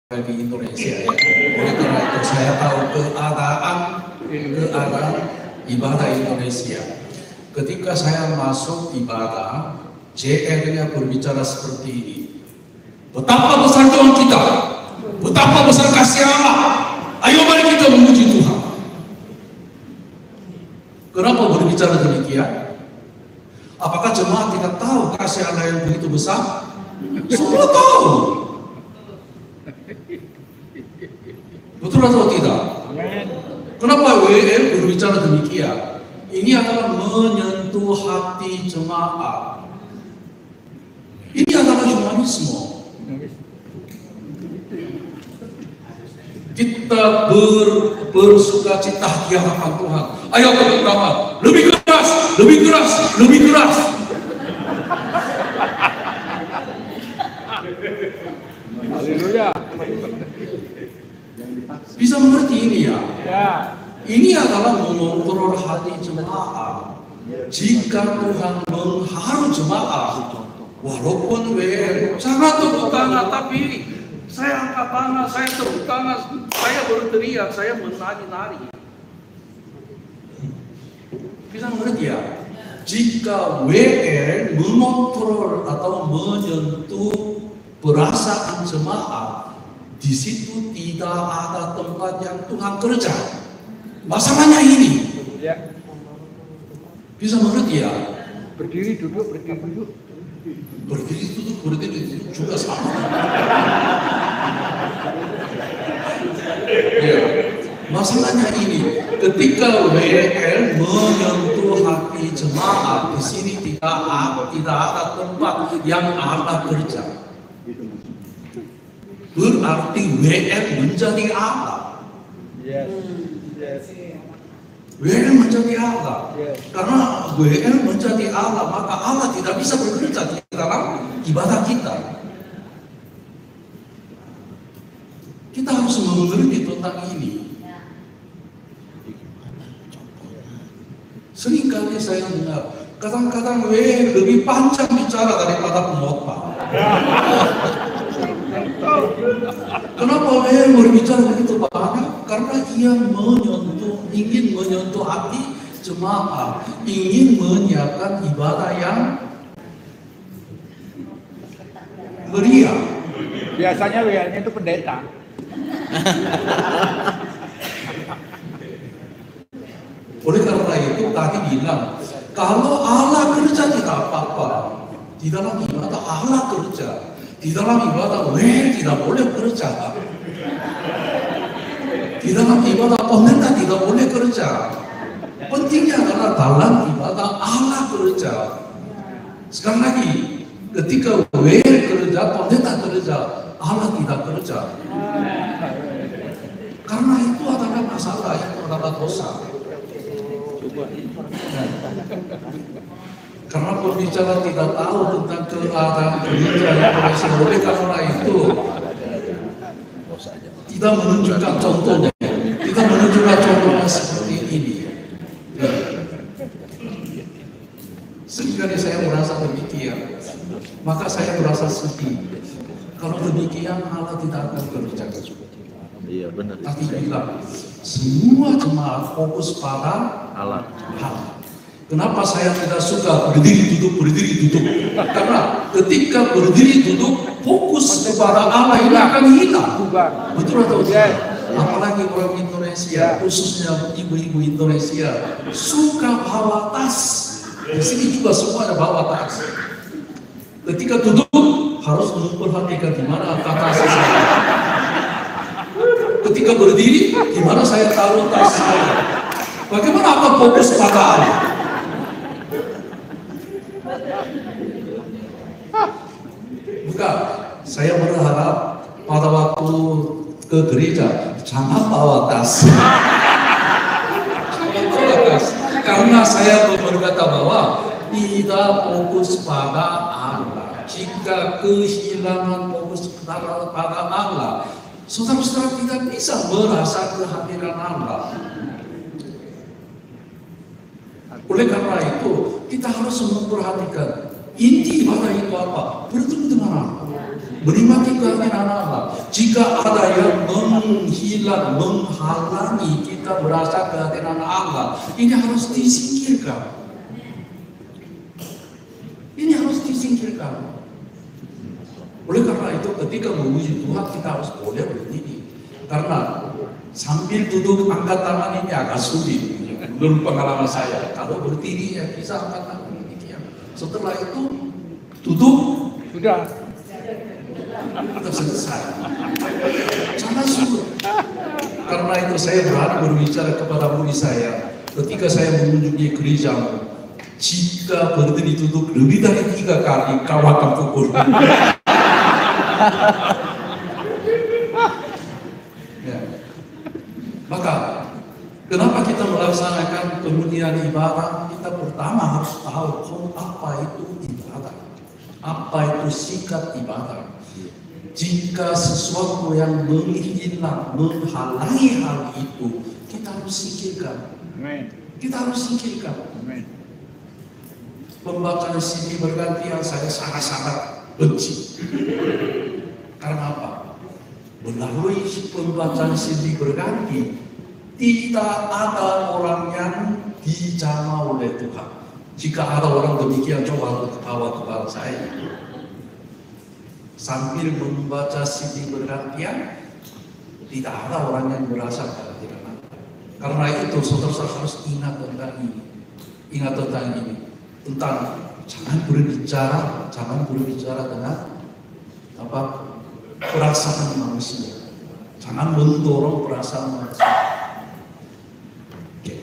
di Indonesia ya. Oleh karena itu saya tahu keadaan ibadah Indonesia. Ketika saya masuk ibadah, JR-nya berbicara seperti ini. Betapa besar Tuhan kita, betapa besar kasih Allah. Ayo mari kita memuji Tuhan. Kenapa berbicara demikian? Apakah jemaat tidak tahu kasih Allah yang begitu besar? Semua tahu. Betul atau tidak? Kenapa WL berbicara demikian? Ini adalah menyentuh hati jemaat. Ini adalah humanisme. Kita bersuka cita di hadapan Tuhan. Ayo bersama, lebih keras, lebih keras, lebih keras. Haleluya. Bisa mengerti ini ya? Ini adalah mengontrol hati jemaat. Jika Tuhan mengharu jemaat, walaupun sangat tepuk tangan, tapi saya angkat tangan, saya tepuk tangan, saya berteriak, saya menari-nari. Bisa mengerti ya? Jika WR mengontrol atau menyentuh perasaan jemaat, di situ tidak ada tempat yang Tuhan kerja. Masalahnya ini. Bisa mengerti ya? Berdiri duduk, berdiri duduk. Berdiri duduk, berdiri duduk juga sama. Ya. Masalahnya ini, ketika WL menyentuh hati jemaat, di sini tidak ada tempat yang Allah kerja. Berarti WL menjadi Allah. WL menjadi Allah. Karena WL menjadi Allah, maka Allah tidak bisa bekerja di dalam ibadah kita. Kita harus mengerti tentang ini. Seringkali saya dengar, kadang-kadang WL lebih panjang bicara daripada pengkhotbah. Kenapa WL berbicara begitu banyak? Karena ia ingin menyentuh hati jemaat, ingin menyiapkan ibadah yang meriah. Biasanya WL-nya itu pendeta. Oleh karena itu tadi bilang, kalau Allah kerja tidak apa-apa, di dalam ibadah Allah kerja. Di dalam ibadah tidak boleh kerja. Di dalam ibadah pendeta tidak boleh kerja. Pentingnya adalah dalam ibadah Allah kerja. Sekali lagi, ketika kerja, pendeta kerja, Allah tidak kerja. Karena itu adalah masalah, itu adalah dosa. Karena pembicara tidak tahu tentang keadaan gereja Indonesia. Oleh karena itu tidak menunjukkan contohnya, tidak menunjukkan contohnya seperti ini. Seringkali saya merasa demikian, maka saya merasa sedih. Kalau demikian Allah tidak akan bekerja. Iya benar. Tapi bilang semua jemaat fokus pada Allah. Kenapa saya tidak suka berdiri duduk? Karena ketika berdiri duduk, fokus kepada Allah ini akan hilang. Betul atau tidak? Apalagi orang Indonesia, khususnya ibu-ibu Indonesia, suka bawa tas. Di sini juga semuanya bawa tas. Ketika duduk, harus memperhatikan di mana tas saya. Ketika berdiri, di mana saya taruh tas saya. Bagaimana akan fokus pada Allah? Bukan, saya berharap pada waktu ke gereja jangan bawa tas. Karena saya berkata bahwa tidak fokus pada Allah. Jika kehilangan fokus pada Allah, saudara-saudara tidak bisa merasa kehadiran Allah. Oleh karena itu, kita harus memperhatikan inti ibadah itu apa? Bertemu dengan Allah. menikmati keinginan Allah. Jika ada yang menghalangi kita merasa keinginan Allah, ini harus disingkirkan. Ini harus disingkirkan. Oleh karena itu ketika memuji Tuhan kita harus boleh berdiri. Karena sambil duduk angkat tangan ini agak sulit. Menurut pengalaman saya, kalau berdiri ya bisa angkat tangan demikian. Setelah itu duduk Sudah. sudah selesai. Sangat sulit. Karena itu saya berani berbicara kepada murid saya ketika saya mengunjungi gereja. Jika berdiri duduk lebih dari 3 kali, kau akan pukul. Ya. Maka kenapa kita melaksanakan kemudian ibadah? Kita pertama harus tahu apa itu ibadah, apa itu sikap ibadah. Jika sesuatu yang menghalangi hal itu, kita harus singkirkan. Amin. Kita harus singkirkan. Amin. Pembacaan CD bergantian saya sangat-sangat benci. Karena apa? Melalui pembacaan CD berganti, tidak ada orang yang dijamah oleh Tuhan. Jika ada orang demikian, coba ketawa kepada saya. Sambil membaca CD bergantian, tidak ada orang yang merasa kehadiran. Karena itu, saudara harus ingat tentang ini. Ingat tentang ini. Tentang jangan berbicara dengan perasaan manusia, jangan mendorong perasaan manusia. Oke.